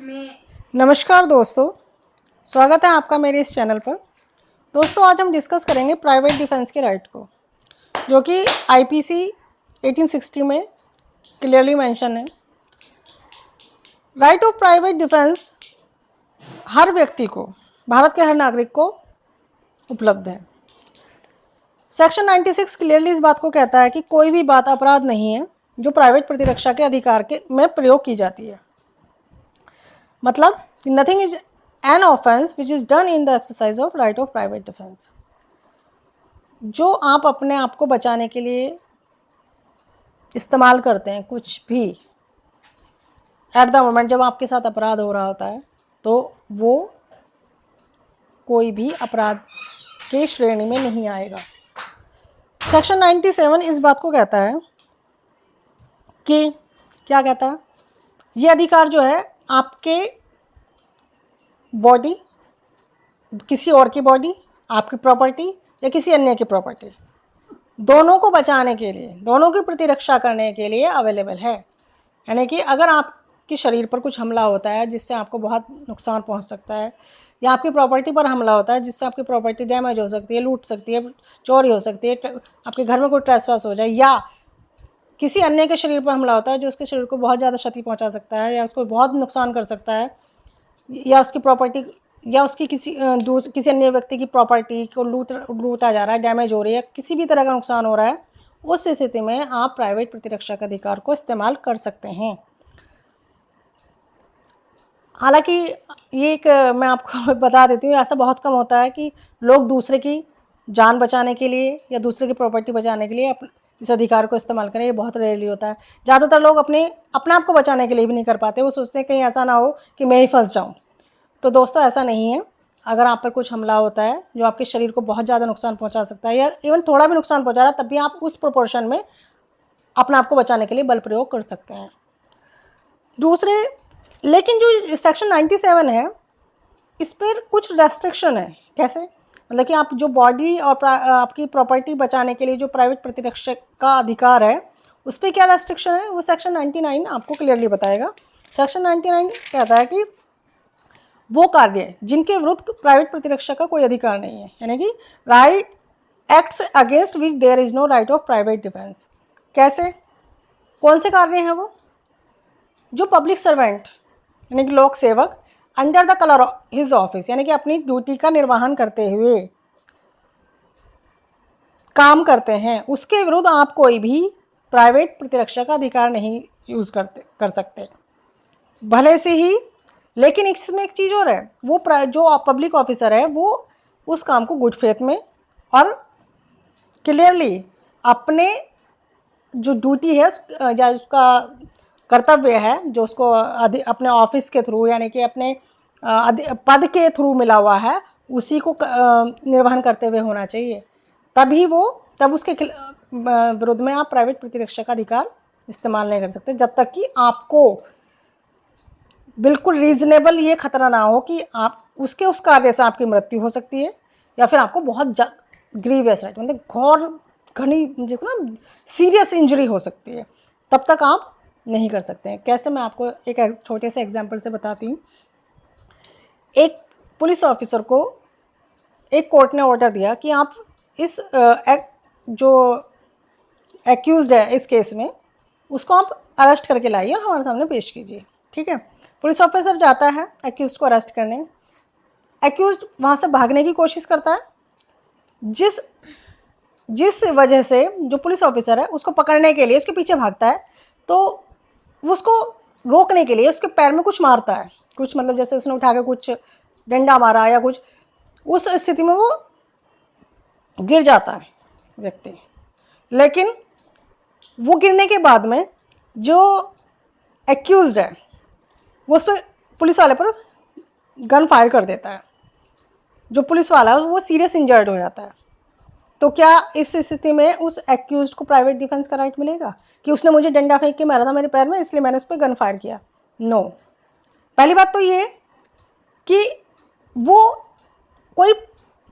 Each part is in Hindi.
नमस्कार दोस्तों, स्वागत है आपका मेरे इस चैनल पर। दोस्तों, आज हम डिस्कस करेंगे प्राइवेट डिफेंस के राइट को, जो कि आईपीसी 1860 में क्लियरली मेंशन है। राइट ऑफ प्राइवेट डिफेंस हर व्यक्ति को, भारत के हर नागरिक को उपलब्ध है। सेक्शन 96 क्लियरली इस बात को कहता है कि कोई भी बात अपराध नहीं है जो प्राइवेट प्रतिरक्षा के अधिकार के में प्रयोग की जाती है। मतलब nothing is an offence which is done in the exercise of right of private defence. जो आप अपने आप को बचाने के लिए इस्तेमाल करते हैं, कुछ भी एट द मोमेंट जब आपके साथ अपराध हो रहा होता है, तो वो कोई भी अपराध के श्रेणी में नहीं आएगा। सेक्शन 97 इस बात को कहता है कि क्या कहता है, ये अधिकार जो है आपके बॉडी, किसी और की बॉडी, आपकी प्रॉपर्टी या किसी अन्य की प्रॉपर्टी, दोनों को बचाने के लिए, दोनों की प्रतिरक्षा करने के लिए अवेलेबल है। यानी कि अगर आपके शरीर पर कुछ हमला होता है जिससे आपको बहुत नुकसान पहुंच सकता है, या आपकी प्रॉपर्टी पर हमला होता है जिससे आपकी प्रॉपर्टी डैमेज हो सकती है, लूट सकती है, चोरी हो सकती है, आपके घर में कोई ट्रेसपास हो जाए, या किसी अन्य के शरीर पर हमला होता है जो उसके शरीर को बहुत ज़्यादा क्षति पहुंचा सकता है या उसको बहुत नुकसान कर सकता है, या उसकी प्रॉपर्टी या उसकी किसी अन्य व्यक्ति की प्रॉपर्टी को लूटा जा रहा है, डैमेज हो रही है, किसी भी तरह का नुकसान हो रहा है, उस स्थिति में आप प्राइवेट प्रतिरक्षा के अधिकार को इस्तेमाल कर सकते हैं। हालांकि ये एक मैं आपको बता देती हूँ, ऐसा बहुत कम होता है कि लोग दूसरे की जान बचाने के लिए या दूसरे की प्रॉपर्टी बचाने के लिए इस अधिकार को इस्तेमाल करें। ये बहुत रेयरली होता है। ज़्यादातर लोग अपने आप को बचाने के लिए भी नहीं कर पाते। वो सोचते हैं कहीं ऐसा ना हो कि मैं ही फंस जाऊँ। तो दोस्तों, ऐसा नहीं है। अगर आप पर कुछ हमला होता है जो आपके शरीर को बहुत ज़्यादा नुकसान पहुंचा सकता है, या इवन थोड़ा भी नुकसान पहुंचा रहा है, तब भी आप उस प्रोपोर्शन में अपने आप को बचाने के लिए बल प्रयोग कर सकते हैं। दूसरे, लेकिन जो सेक्शन 97 है, इस पर कुछ रेस्ट्रिक्शन है। कैसे? मतलब कि आप जो बॉडी और आपकी प्रॉपर्टी बचाने के लिए जो प्राइवेट प्रतिरक्षक का अधिकार है, उस पर क्या रेस्ट्रिक्शन है, वो सेक्शन 99 आपको क्लियरली बताएगा। सेक्शन 99 कहता है कि वो कार्य जिनके विरुद्ध प्राइवेट प्रतिरक्षा का कोई अधिकार नहीं है, यानी कि right acts against which there is no right of private defence. कैसे? कौन से कार्य हैं वो? जो पब्लिक सर्वेंट यानी कि लोक सेवक under the colour his office, यानी कि अपनी ड्यूटी का निर्वहन करते हुए काम करते हैं, उसके विरुद्ध आप कोई भी प्राइवेट प्रतिरक्षा का अधिकार नहीं यूज कर सकते, भले से ही। लेकिन इसमें एक चीज़ और है, वो जो पब्लिक ऑफिसर है वो उस काम को गुड फेथ में और क्लियरली अपने जो ड्यूटी है या उसका कर्तव्य है जो उसको अपने ऑफिस के थ्रू यानी कि अपने पद के थ्रू मिला हुआ है, उसी को निर्वहन करते हुए होना चाहिए। तब उसके विरुद्ध में आप प्राइवेट प्रतिरक्षा का अधिकार इस्तेमाल नहीं कर सकते, जब तक कि आपको बिल्कुल रीजनेबल ये खतरा ना हो कि आप उस कार्य से आपकी मृत्यु हो सकती है, या फिर आपको बहुत ग्रीवियस राइट मतलब घनी जिसको ना सीरियस इंजरी हो सकती है, तब तक आप नहीं कर सकते हैं। कैसे? मैं आपको एक छोटे से एग्जांपल से बताती हूँ। एक पुलिस ऑफिसर को एक कोर्ट ने ऑर्डर दिया कि आप इस जो एक्यूज्ड है इस केस में, उसको आप अरेस्ट करके लाइए और हमारे सामने पेश कीजिए। ठीक है, पुलिस ऑफिसर जाता है एक्यूज्ड को अरेस्ट करने। एक्यूज्ड वहाँ से भागने की कोशिश करता है, जिस वजह से जो पुलिस ऑफिसर है उसको पकड़ने के लिए उसके पीछे भागता है, तो वो उसको रोकने के लिए उसके पैर में कुछ मारता है, कुछ मतलब जैसे उसने उठा के कुछ डंडा मारा या कुछ। उस स्थिति में वो गिर जाता है व्यक्ति, लेकिन वो गिरने के बाद में जो एक्यूज्ड है वो उस पर पुलिस वाले पर गन फायर कर देता है। जो पुलिस वाला है वो सीरियस इंजर्ड हो जाता है। तो क्या इस स्थिति में उस एक्यूज्ड को प्राइवेट डिफेंस का राइट मिलेगा कि उसने मुझे डंडा फेंक के मारा था मेरे पैर में, इसलिए मैंने उस पर गन फायर किया? नो। पहली बात तो ये कि वो कोई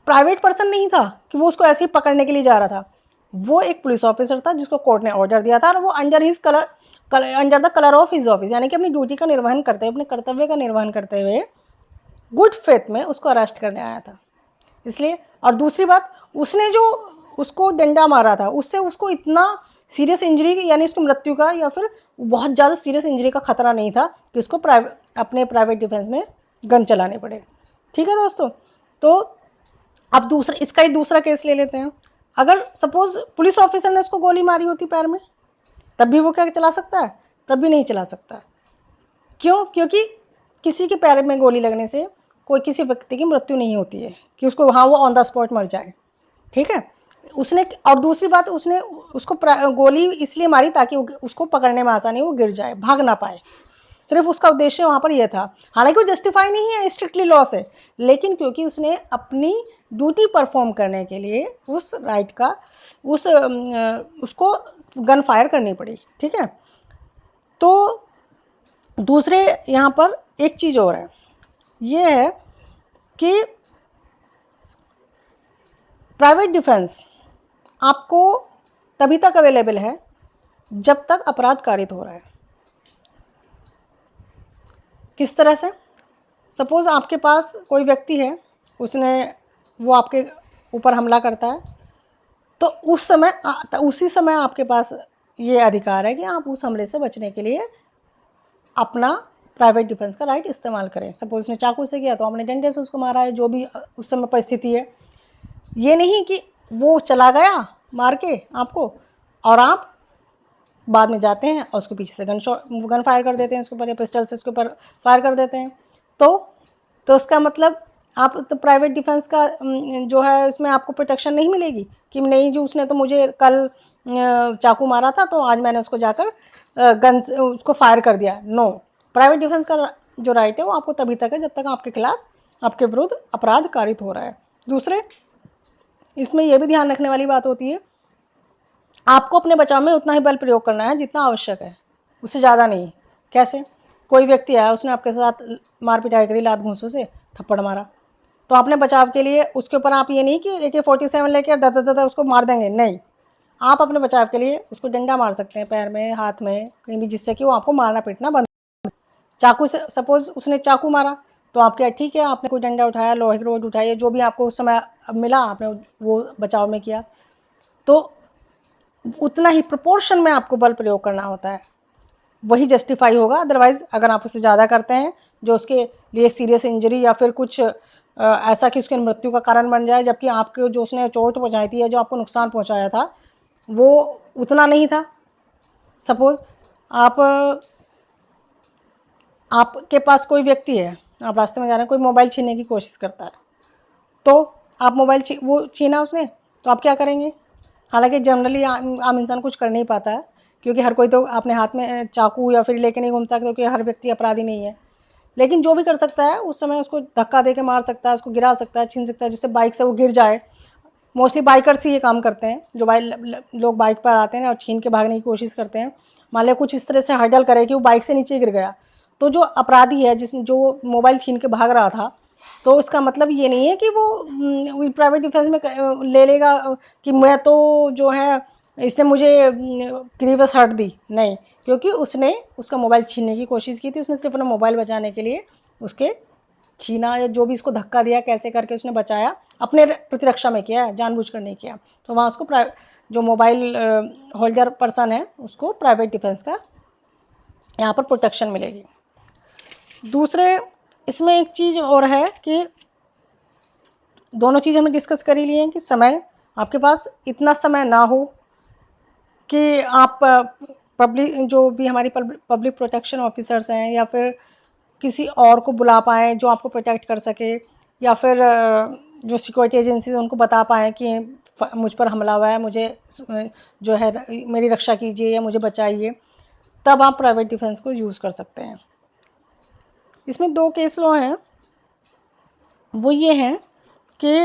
प्राइवेट पर्सन नहीं था कि वो उसको ऐसे ही पकड़ने के लिए जा रहा था। वो एक पुलिस ऑफिसर था जिसको कोर्ट ने ऑर्डर दिया था, और वो under his colour under the colour of his office, यानी कि अपनी ड्यूटी का निर्वहन करते हुए, अपने कर्तव्य का निर्वहन करते हुए गुड फेथ में उसको अरेस्ट करने आया था, इसलिए। और दूसरी बात, उसने जो उसको डंडा मारा था उससे उसको इतना सीरियस इंजरी यानी उसकी मृत्यु का या फिर बहुत ज़्यादा सीरियस इंजरी का खतरा नहीं था कि उसको अपने प्राइवेट डिफेंस में गन चलाने पड़े। ठीक है दोस्तों, तो अब दूसरा, इसका ही दूसरा केस ले लेते हैं। अगर सपोज पुलिस ऑफिसर ने उसको गोली मारी होती पैर में, तब भी वो क्या चला सकता है? तब भी नहीं चला सकता। क्यों? क्योंकि किसी के पैर में गोली लगने से कोई किसी व्यक्ति की मृत्यु नहीं होती है कि उसको हाँ वो ऑन द स्पॉट मर जाए। ठीक है, उसने, और दूसरी बात, उसने उसको गोली इसलिए मारी ताकि उसको पकड़ने में आसानी, वो गिर जाए, भाग ना पाए। सिर्फ उसका उद्देश्य वहाँ पर यह था। हालांकि वो जस्टिफाई नहीं है, स्ट्रिक्टली लॉ से, लेकिन क्योंकि उसने अपनी ड्यूटी परफॉर्म करने के लिए उस राइट का उसको गन फायर करनी पड़ी। ठीक है, तो दूसरे यहाँ पर एक चीज़ और है, ये है कि प्राइवेट डिफेंस आपको तभी तक अवेलेबल है जब तक अपराध कारित हो रहा है। किस तरह से? सपोज आपके पास कोई व्यक्ति है, वो आपके ऊपर हमला करता है, तो उसी समय आपके पास ये अधिकार है कि आप उस हमले से बचने के लिए अपना प्राइवेट डिफेंस का राइट इस्तेमाल करें। सपोज उसने चाकू से किया तो आपने डंडे से उसको मारा है, जो भी उस समय परिस्थिति है। ये नहीं कि वो चला गया मार के आपको और आप बाद में जाते हैं और उसके पीछे से गन फायर कर देते हैं उसके ऊपर, या पिस्टल से उसके ऊपर फायर कर देते हैं। तो उसका मतलब आप तो प्राइवेट डिफेंस का जो है उसमें आपको प्रोटेक्शन नहीं मिलेगी कि नहीं जो उसने तो मुझे कल चाकू मारा था तो आज मैंने उसको जाकर गन से उसको फायर कर दिया। नो, प्राइवेट डिफेंस का जो राइट है वो आपको तभी तक है जब तक आपके खिलाफ, आपके विरुद्ध अपराध कारित हो रहा है। दूसरे, इसमें यह भी ध्यान रखने वाली बात होती है, आपको अपने बचाव में उतना ही बल प्रयोग करना है जितना आवश्यक है, उससे ज़्यादा नहीं। कैसे? कोई व्यक्ति आया, उसने आपके साथ मार पिटाई करी, लात घूंसों से थप्पड़ मारा, तो आपने बचाव के लिए उसके ऊपर आप ये नहीं कि AK-47 लेकर दर उसको मार देंगे, नहीं। आप अपने बचाव के लिए उसको डंडा मार सकते हैं, पैर में, हाथ में, कहीं भी, जिससे कि वो आपको मारना पीटना बंद। चाकू से सपोज उसने चाकू मारा तो आप क्या, ठीक है, आपने कोई डंडा उठाया, लोहे की रोड उठाई, जो भी आपको उस समय मिला आपने वो बचाव में किया, तो उतना ही प्रोपोर्शन में आपको बल प्रयोग करना होता है, वही जस्टिफाई होगा। अदरवाइज़ अगर आप उससे ज़्यादा करते हैं जो उसके लिए सीरियस इंजरी या फिर कुछ ऐसा कि उसकी मृत्यु का कारण बन जाए, जबकि आपको जो उसने चोट पहुंचाई थी या जो आपको नुकसान पहुंचाया था वो उतना नहीं था। सपोज़ आपके पास कोई व्यक्ति है, आप रास्ते में जा रहे हैं, कोई मोबाइल छीनने की कोशिश करता है, तो आप मोबाइल वो छीना उसने, तो आप क्या करेंगे? हालांकि जनरली आम इंसान कुछ कर नहीं पाता है, क्योंकि हर कोई तो अपने हाथ में चाकू या फिर लेके नहीं घूमता, क्योंकि हर व्यक्ति अपराधी नहीं है। लेकिन जो भी कर सकता है उस समय उसको धक्का दे के मार सकता है, उसको गिरा सकता है, छीन सकता है, जिससे बाइक से वो गिर जाए। मोस्टली बाइकर्स ही ये काम करते हैं, जो लोग बाइक पर आते हैं और छीन के भागने की कोशिश करते हैं। मान लिया कुछ इस तरह से हर्डल करे कि वो बाइक से नीचे गिर गया, तो जो अपराधी है जो मोबाइल छीन के भाग रहा था, तो इसका मतलब ये नहीं है कि वो प्राइवेट डिफेंस में ले लेगा कि मैं तो जो है इसने मुझे ग्रीवस हर्ट दी, नहीं, क्योंकि उसने उसका मोबाइल छीनने की कोशिश की थी, उसने सिर्फ अपना मोबाइल बचाने के लिए उसके छीना, या जो भी इसको धक्का दिया, कैसे करके उसने बचाया, अपने प्रतिरक्षा में किया है, जानबूझकर नहीं किया। तो वहाँ उसको जो मोबाइल होल्डर पर्सन है उसको प्राइवेट डिफेंस का यहाँ पर प्रोटेक्शन मिलेगी। दूसरे, इसमें एक चीज़ और है कि दोनों चीज़ हमने डिस्कस कर ही लिए हैं कि समय, आपके पास इतना समय ना हो कि आप जो भी हमारी पब्लिक प्रोटेक्शन ऑफिसर्स हैं या फिर किसी और को बुला पाएँ जो आपको प्रोटेक्ट कर सके, या फिर जो सिक्योरिटी एजेंसीज उनको बता पाएँ कि मुझ पर हमला हुआ है, मुझे जो है मेरी रक्षा कीजिए या मुझे बचाइए, तब आप प्राइवेट डिफेंस को यूज़ कर सकते हैं। इसमें 2 केस लॉ हैं, वो ये हैं कि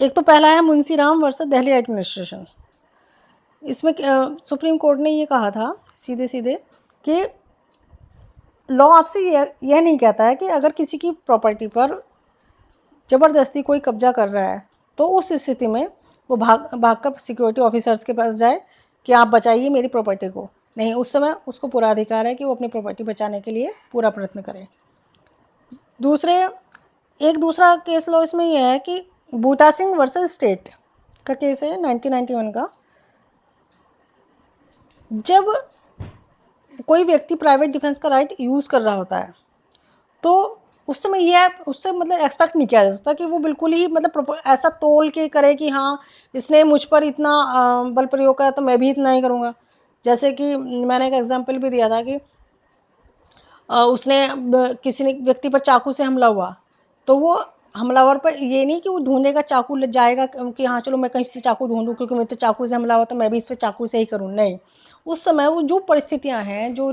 एक तो पहला है मुंशी राम वर्सेस दिल्ली एडमिनिस्ट्रेशन। इसमें सुप्रीम कोर्ट ने ये कहा था सीधे सीधे कि लॉ आपसे यह नहीं कहता है कि अगर किसी की प्रॉपर्टी पर ज़बरदस्ती कोई कब्जा कर रहा है तो उस स्थिति में वो भागकर सिक्योरिटी ऑफिसर्स के पास जाए कि आप बचाइए मेरी प्रॉपर्टी को। नहीं, उस समय उसको पूरा अधिकार है कि वो अपनी प्रॉपर्टी बचाने के लिए पूरा प्रयत्न करे। एक दूसरा केस लॉ इसमें यह है कि बूटा सिंह वर्सेस स्टेट का केस है 1991 का। जब कोई व्यक्ति प्राइवेट डिफेंस का राइट यूज़ कर रहा होता है तो उस समय यह उससे मतलब एक्सपेक्ट नहीं किया जा सकता कि वो बिल्कुल ही मतलब ऐसा तोल के करे कि हाँ इसने मुझ पर इतना बल प्रयोग किया तो मैं भी इतना ही करूँगा। जैसे कि मैंने एक एग्जांपल भी दिया था कि उसने किसी ने व्यक्ति पर चाकू से हमला हुआ तो वो हमलावर पर ये नहीं कि वो ढूंढेगा चाकू ले जाएगा कि हाँ चलो मैं कहीं से चाकू ढूंढूं क्योंकि मेरे तो चाकू से हमला हुआ तो मैं भी इस पर चाकू से ही करूँ। नहीं, उस समय वो जो परिस्थितियाँ हैं जो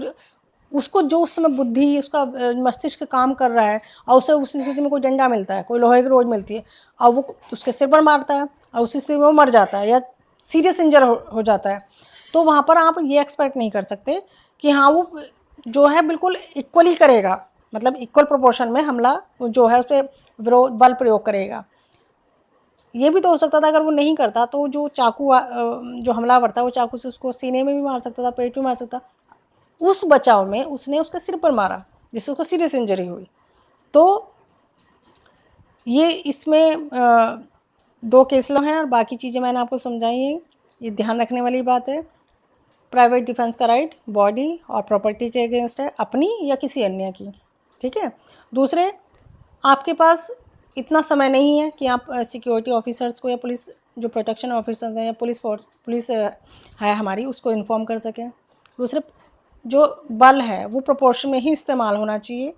उसको जो उस समय बुद्धि उसका मस्तिष्क काम कर रहा है और उसे उस स्थिति में कोई डंडा मिलता है, कोई लोहे की रोड मिलती है और वो उसके सिर पर मारता है और उस स्थिति में वो मर जाता है या सीरियस इंजर हो जाता है, तो वहाँ पर आप ये एक्सपेक्ट नहीं कर सकते कि हाँ वो जो है बिल्कुल इक्वल ही करेगा, मतलब इक्वल प्रोपोर्शन में हमला जो है उस पर विरोध बल प्रयोग करेगा। ये भी तो हो सकता था अगर वो नहीं करता तो जो चाकू जो हमलावर था वो चाकू से उसको सीने में भी मार सकता था, पेट में मार सकता। उस बचाव में उसने उसके सिर पर मारा जिससे उसको सीरियस इंजरी हुई। तो ये इसमें दो केस लॉ हैं और बाकी चीज़ें मैंने आपको समझाई हैं। ये ध्यान रखने वाली बात है। प्राइवेट डिफेंस का राइट बॉडी और प्रॉपर्टी के अगेंस्ट है, अपनी या किसी अन्य की। ठीक है। दूसरे, आपके पास इतना समय नहीं है कि आप सिक्योरिटी ऑफिसर्स को या पुलिस जो प्रोटेक्शन ऑफिसर्स हैं या पुलिस है हमारी उसको इन्फॉर्म कर सकें। दूसरे, जो बल है वो प्रोपोर्शन में ही इस्तेमाल होना चाहिए।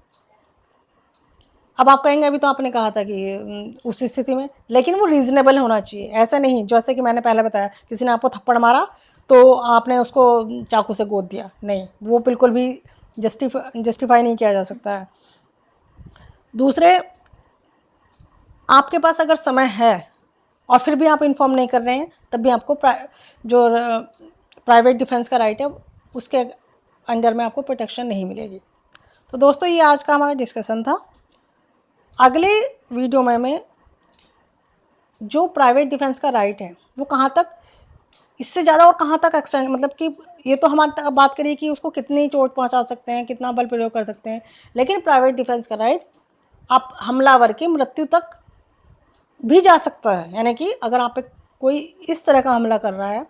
अब आप कहेंगे अभी तो आपने कहा था कि उस स्थिति में, लेकिन वो रीज़नेबल होना चाहिए। ऐसा नहीं जैसे कि मैंने पहले बताया किसी ने आपको थप्पड़ मारा तो आपने उसको चाकू से गोद दिया, नहीं, वो बिल्कुल भी जस्टिफाई नहीं किया जा सकता है। दूसरे, आपके पास अगर समय है और फिर भी आप इन्फॉर्म नहीं कर रहे हैं तब भी आपको जो प्राइवेट डिफेंस का राइट है उसके अंडर में आपको प्रोटेक्शन नहीं मिलेगी। तो दोस्तों ये आज का हमारा डिस्कशन था। अगले वीडियो में मैं जो प्राइवेट डिफेंस का राइट है वो कहाँ तक, इससे ज़्यादा और कहाँ तक एक्सटेंड, मतलब कि ये तो हमारी बात करिए कि उसको कितनी चोट पहुँचा सकते हैं, कितना बल प्रयोग कर सकते हैं, लेकिन प्राइवेट डिफेंस का राइट आप हमलावर की मृत्यु तक भी जा सकता है। यानी कि अगर आप पे कोई इस तरह का हमला कर रहा है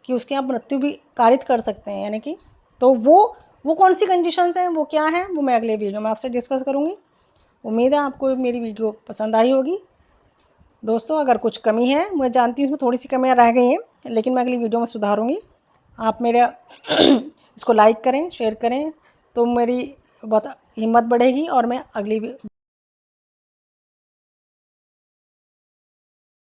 कि उसकी आप मृत्यु भी कारित कर सकते हैं, यानी कि तो वो कौन सी कंडीशंस हैं, वो क्या हैं, वो मैं अगले वीडियो में आपसे डिस्कस करूँगी। उम्मीद है आपको मेरी वीडियो पसंद आई होगी। दोस्तों अगर कुछ कमी है, मैं जानती हूँ इसमें थोड़ी सी कमियाँ रह गई हैं, लेकिन मैं अगली वीडियो में सुधारूँगी। आप मेरे इसको लाइक करें, शेयर करें तो मेरी बहुत हिम्मत बढ़ेगी और मैं अगली